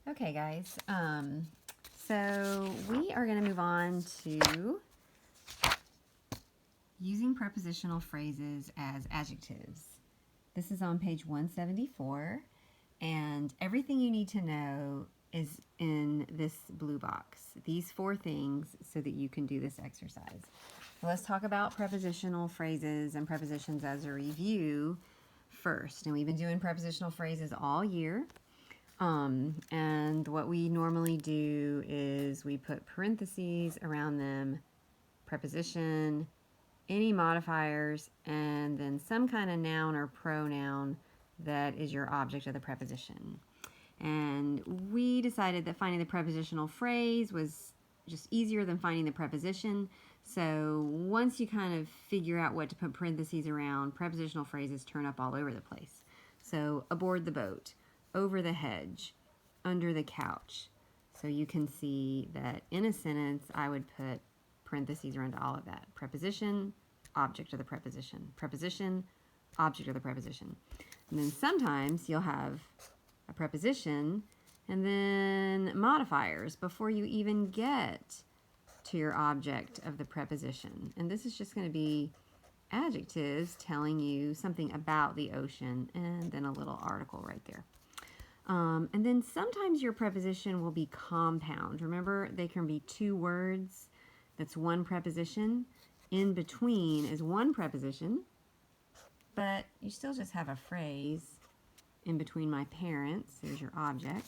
Okay, guys. So we are going to move on to using prepositional phrases as adjectives. This is on page 174, and everything you need to know is in this blue box. These 4 things so that you can do this exercise. So let's talk about prepositional phrases and prepositions as a review first. And we've been doing prepositional phrases all year. And what we normally do is we put parentheses around them, preposition, any modifiers, and then some kind of noun or pronoun that is your object of the preposition. And we decided that finding the prepositional phrase was just easier than finding the preposition. So once you kind of figure out what to put parentheses around, prepositional phrases turn up all over the place. So aboard the boat, over the hedge, under the couch. So you can see that in a sentence, I would put parentheses around all of that. Preposition, object of the preposition. Preposition, object of the preposition. And then sometimes you'll have a preposition and then modifiers before you even get to your object of the preposition. And this is just going to be adjectives telling you something about the ocean and then a little article right there. And then sometimes your preposition will be compound. Remember, they can be 2 words. That's one preposition. In between is one preposition, but you still just have a phrase in between my parents. There's your object.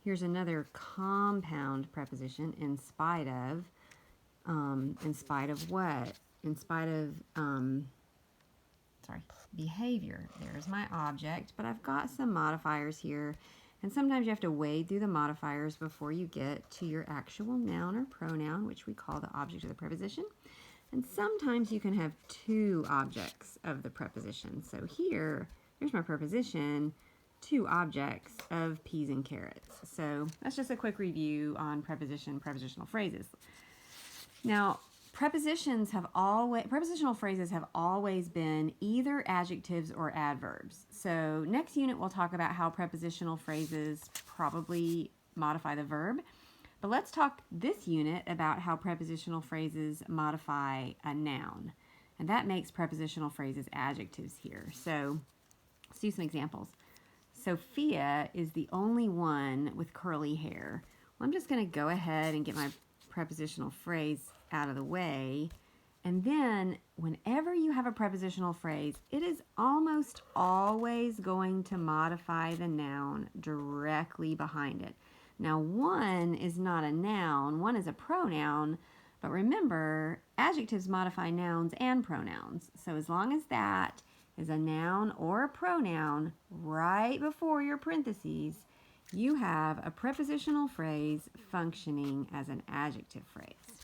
Here's another compound preposition, in spite of. In spite of what? In spite of, behavior. There's my object, but I've got some modifiers here. And sometimes you have to wade through the modifiers before you get to your actual noun or pronoun, which we call the object of the preposition. And sometimes you can have 2 objects of the preposition. So here's my preposition, 2 objects of peas and carrots. So that's just a quick review on prepositional phrases. Now, prepositional phrases have always been either adjectives or adverbs. So next unit we'll talk about how prepositional phrases probably modify the verb. But let's talk this unit about how prepositional phrases modify a noun. And that makes prepositional phrases adjectives here. So let's do some examples. Sophia is the only one with curly hair. Well, I'm just going to go ahead and get my prepositional phrase out of the way. And then whenever you have a prepositional phrase, it is almost always going to modify the noun directly behind it. Now, one is not a noun, one is a pronoun, but remember, adjectives modify nouns and pronouns. So as long as that is a noun or a pronoun right before your parentheses, you have a prepositional phrase functioning as an adjective phrase.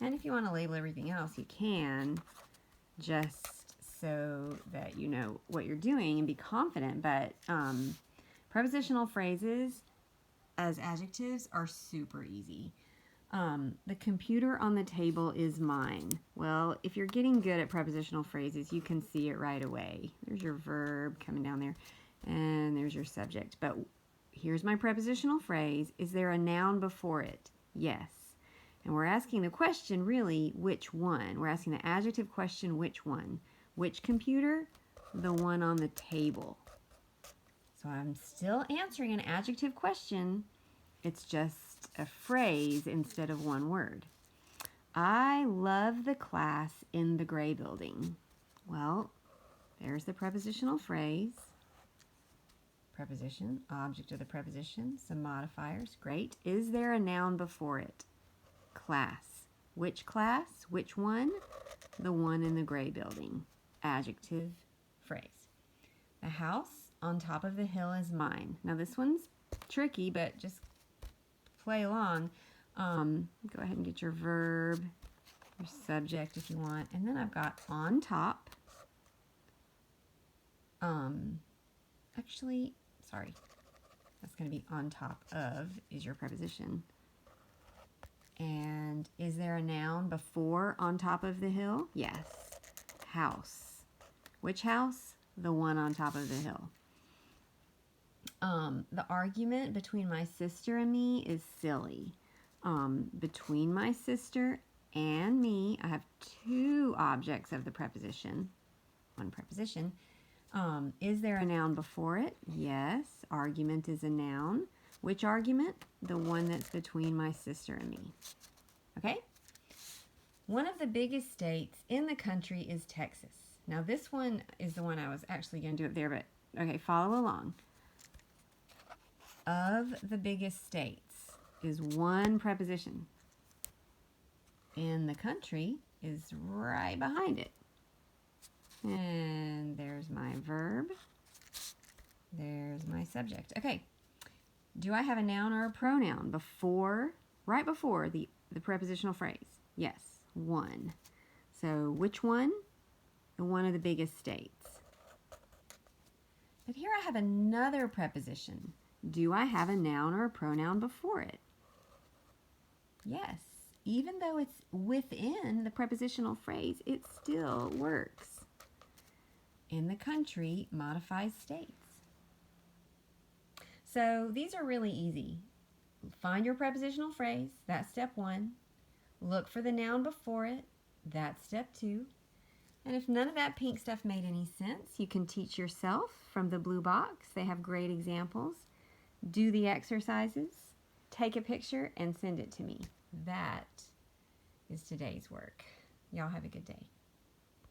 And if you want to label everything else, you can, just so that you know what you're doing and be confident. But prepositional phrases as adjectives are super easy. The computer on the table is mine. Well, if you're getting good at prepositional phrases, you can see it right away. There's your verb coming down there, and there's your subject. But here's my prepositional phrase. Is there a noun before it? Yes. And we're asking the question, really, which one? We're asking the adjective question, which one? Which computer? The one on the table. So I'm still answering an adjective question. It's just a phrase instead of one word. I love the class in the gray building. Well, there's the prepositional phrase. Preposition, object of the preposition, some modifiers. Great. Is there a noun before it? Class. Which class? Which one? The one in the gray building. Adjective phrase. The house on top of the hill is mine. Now this one's tricky, but just play along. Go ahead and get your verb, your subject if you want. And then I've got on top. Actually, sorry. That's going to be on top of is your preposition. And is there a noun before on top of the hill? Yes. House. Which house? The one on top of the hill. The argument between my sister and me is silly. Between my sister and me, I have two objects of the preposition. One preposition. Is there a noun before it? Yes. Argument is a noun. Which argument? The one that's between my sister and me. Okay? One of the biggest states in the country is Texas. Now this one is the one I was actually going to do up there, but okay, follow along. Of the biggest states is one preposition. In the country is right behind it. And there's my verb. There's my subject. Okay. Do I have a noun or a pronoun right before the prepositional phrase? Yes, one. So which one? One of the biggest states. But here I have another preposition. Do I have a noun or a pronoun before it? Yes. Even though it's within the prepositional phrase, it still works. In the country modifies states. So these are really easy. Find your prepositional phrase, that's step one. Look for the noun before it, that's step two. And if none of that pink stuff made any sense, you can teach yourself from the blue box. They have great examples. Do the exercises, take a picture, and send it to me. That is today's work. Y'all have a good day.